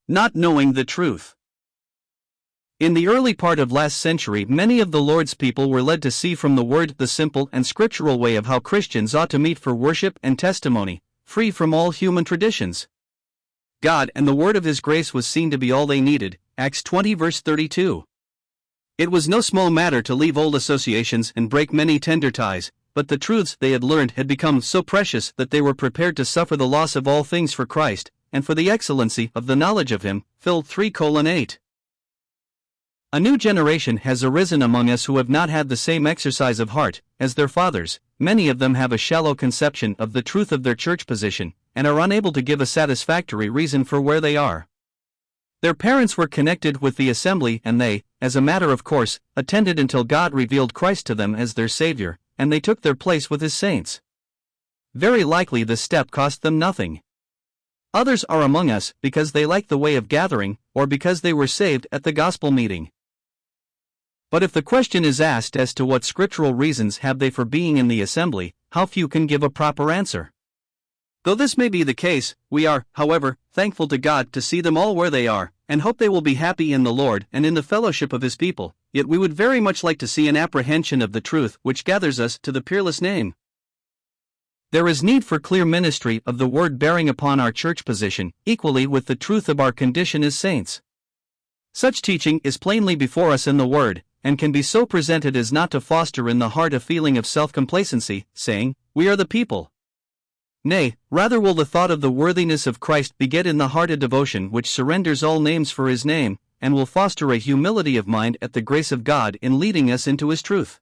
Not knowing the truth. In the early part of last century, many of the Lord's people were led to see from the Word the simple and scriptural way of how Christians ought to meet for worship and testimony, free from all human traditions. God and the Word of His grace was seen to be all they needed, Acts 20 verse 32. It was no small matter to leave old associations and break many tender ties, but the truths they had learned had become so precious that they were prepared to suffer the loss of all things for Christ, and for the excellency of the knowledge of Him, Phil 3:8. A new generation has arisen among us who have not had the same exercise of heart as their fathers. Many of them have a shallow conception of the truth of their church position, and are unable to give a satisfactory reason for where they are. Their parents were connected with the assembly and they, as a matter of course, attended until God revealed Christ to them as their Savior, and they took their place with His saints. Very likely this step cost them nothing. Others are among us because they like the way of gathering, or because they were saved at the gospel meeting. But if the question is asked as to what scriptural reasons have they for being in the assembly, how few can give a proper answer. Though this may be the case, we are, however, thankful to God to see them all where they are, and hope they will be happy in the Lord and in the fellowship of His people, yet we would very much like to see an apprehension of the truth which gathers us to the peerless name. There is need for clear ministry of the Word bearing upon our church position, equally with the truth of our condition as saints. Such teaching is plainly before us in the Word, and can be so presented as not to foster in the heart a feeling of self-complacency, saying, "We are the people." Nay, rather will the thought of the worthiness of Christ beget in the heart a devotion which surrenders all names for His name, and will foster a humility of mind at the grace of God in leading us into His truth.